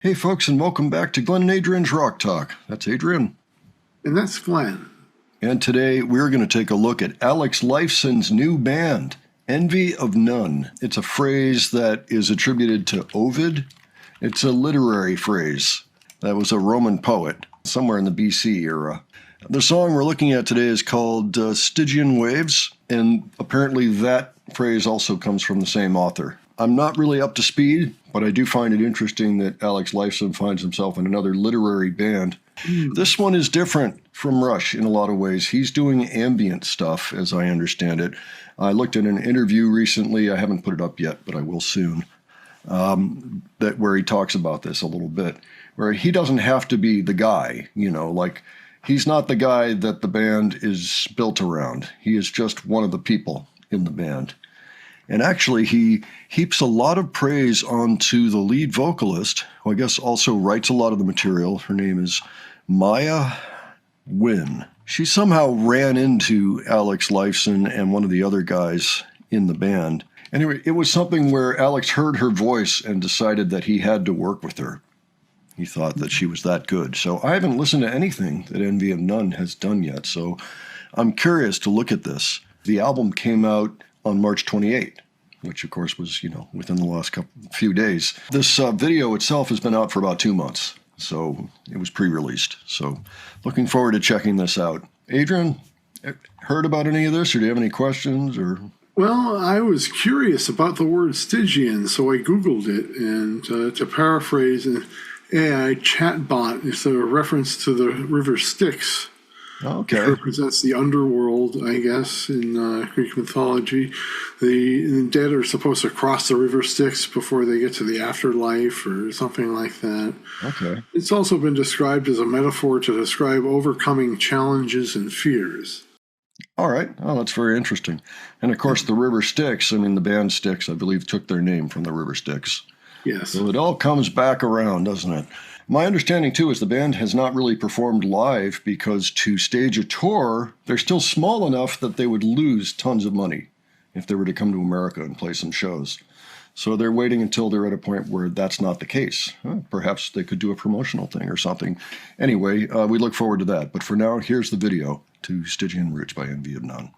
Hey folks, and welcome back to Glenn and Adrian's Rock Talk. That's Adrian. And that's Glenn. And today we're going to take a look at Alex Lifeson's new band, Envy of None. It's a phrase that is attributed to Ovid. It's a literary phrase that was a Roman poet somewhere in the BC era. The song we're looking at today is called Stygian Waves, and apparently that phrase also comes from the same author. I'm not really up to speed, but I do find it interesting that Alex Lifeson finds himself in another literary band. This one is different from Rush in a lot of ways. He's doing ambient stuff, as I understand it. I looked at an interview recently. I haven't put it up yet, but I will soon, where he talks about this a little bit, where he doesn't have to be the guy, like he's not the guy that the band is built around. He is just one of the people in the band. And actually, he heaps a lot of praise onto the lead vocalist, who I guess also writes a lot of the material. Her name is Maya Wynn. She somehow ran into Alex Lifeson and one of the other guys in the band. Anyway, it was something where Alex heard her voice and decided that he had to work with her. He thought that she was that good. So I haven't listened to anything that Envy of None has done yet, so I'm curious to look at this. The album came out on March 28th, which of course was, within the last few days. This video itself has been out for about 2 months, so it was pre-released. So looking forward to checking this out. Adrian, heard about any of this, or do you have any questions? Well, I was curious about the word Stygian, so I Googled it, and to paraphrase an AI chatbot, it's a reference to the river Styx. Okay. It represents the underworld, I guess, in Greek mythology. The dead are supposed to cross the river Styx before they get to the afterlife or something like that. Okay. It's also been described as a metaphor to describe overcoming challenges and fears. All right. Oh, that's very interesting. And of course, the river Styx, the band Styx, I believe, took their name from the river Styx. Yes. So it all comes back around, doesn't it? My understanding, too, is the band has not really performed live because to stage a tour, they're still small enough that they would lose tons of money if they were to come to America and play some shows. So they're waiting until they're at a point where that's not the case. Perhaps they could do a promotional thing or something. Anyway, we look forward to that. But for now, here's the video to Stygian Roots by Envy of None.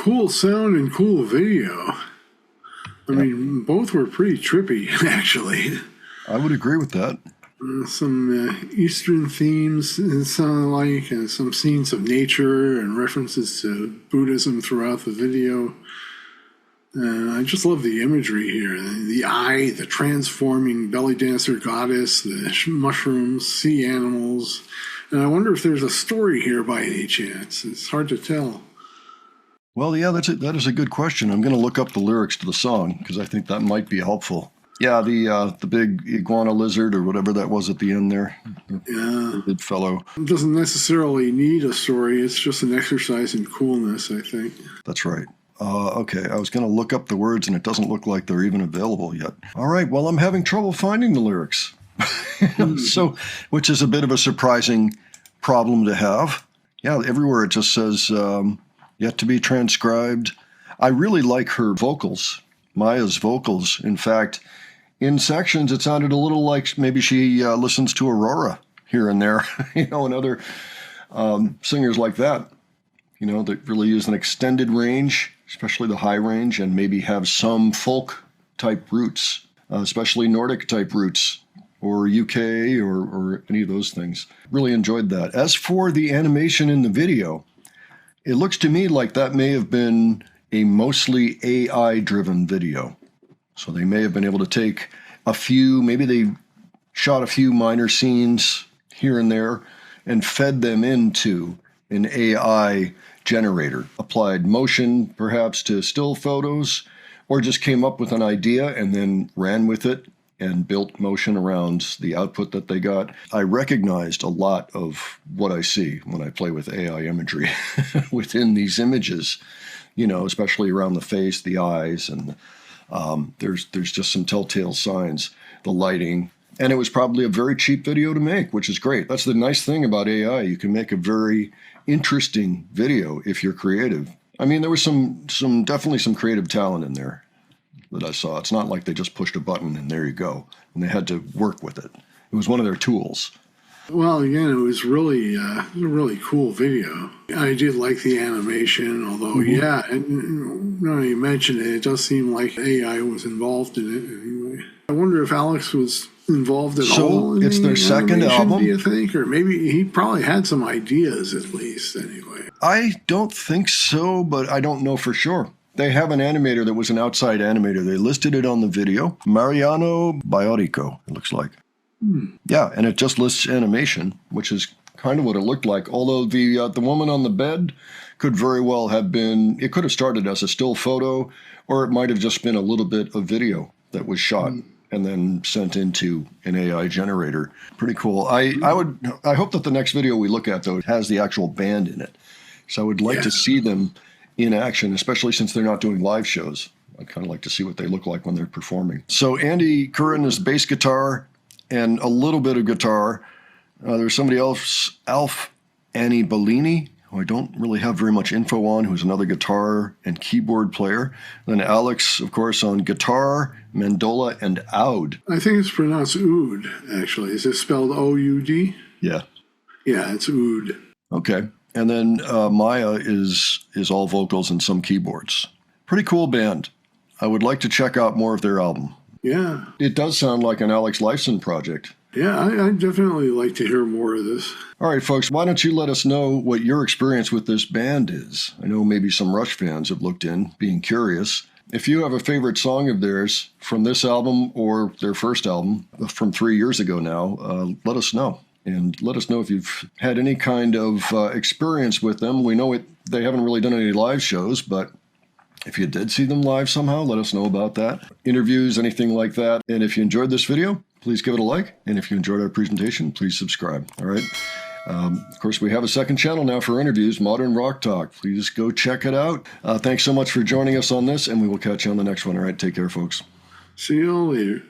cool sound and cool video. I mean, both were pretty trippy, actually. I would agree with that. Some Eastern themes, it sounded like, and some scenes of nature and references to Buddhism throughout the video. I just love the imagery here. The eye, the transforming belly dancer goddess, the mushrooms, sea animals. And I wonder if there's a story here by any chance. It's hard to tell. Well, yeah, that is a good question. I'm going to look up the lyrics to the song because I think that might be helpful. Yeah, the big iguana lizard or whatever that was at the end there. Yeah. Good fellow. It doesn't necessarily need a story. It's just an exercise in coolness, I think. That's right. Okay, I was going to look up the words, and it doesn't look like they're even available yet. All right, well, I'm having trouble finding the lyrics. So, which is a bit of a surprising problem to have. Yeah, everywhere it just says, yet to be transcribed. I really like her vocals, Maya's vocals. In fact, in sections, it sounded a little like maybe she listens to Aurora here and there, and other singers like that, that really use an extended range, especially the high range, and maybe have some folk type roots, especially Nordic type roots, or UK or any of those things. Really enjoyed that. As for the animation in the video, it looks to me like that may have been a mostly AI-driven video. So they may have been able to take maybe they shot a few minor scenes here and there and fed them into an AI generator, applied motion perhaps to still photos, or just came up with an idea and then ran with it and built motion around the output that they got. I recognized a lot of what I see when I play with AI imagery within these images, especially around the face, the eyes, and there's just some telltale signs, the lighting. And it was probably a very cheap video to make, which is great. That's the nice thing about AI. You can make a very interesting video if you're creative. I mean, there was definitely some creative talent in there that I saw. It's not like they just pushed a button and there you go, and they had to work with it. It was one of their tools. Well, again, it was really a really cool video. I did like the animation, although, yeah, and, you mentioned it, it does seem like AI was involved in it anyway. I wonder if Alex was involved at all in it's their second album, do you think? Or maybe he probably had some ideas at least anyway. I don't think so, but I don't know for sure. They have an animator that was an outside animator. They listed it on the video. Mariano Biotico, it looks like. Yeah, and it just lists animation, which is kind of what it looked like. Although the woman on the bed could very well have been, it could have started as a still photo, or it might have just been a little bit of video that was shot and then sent into an AI generator. Pretty cool. I hope that the next video we look at, though, has the actual band in it. So I would like to see them in action, especially since they're not doing live shows. I'd kind of like to see what they look like when they're performing. So Andy Curran is bass guitar and a little bit of guitar. There's somebody else, Alf Annie Bellini, who I don't really have very much info on, who's another guitar and keyboard player. Then Alex, of course, on guitar, mandola, and oud. I think it's pronounced oud, actually. Is it spelled O-U-D? Yeah. Yeah, it's oud. Okay. And then Maya is all vocals and some keyboards. Pretty cool band. I would like to check out more of their album. Yeah. It does sound like an Alex Lifeson project. Yeah, I'd definitely like to hear more of this. All right, folks, why don't you let us know what your experience with this band is? I know maybe some Rush fans have looked in, being curious. If you have a favorite song of theirs from this album or their first album from 3 years ago now, let us know. And let us know if you've had any kind of experience with them. We know they haven't really done any live shows, but if you did see them live somehow, let us know about that. Interviews, anything like that. And if you enjoyed this video, please give it a like. And if you enjoyed our presentation, please subscribe. All right. Of course, we have a second channel now for interviews, Modern Rock Talk. Please go check it out. Thanks so much for joining us on this, and we will catch you on the next one. All right. Take care, folks. See you all later.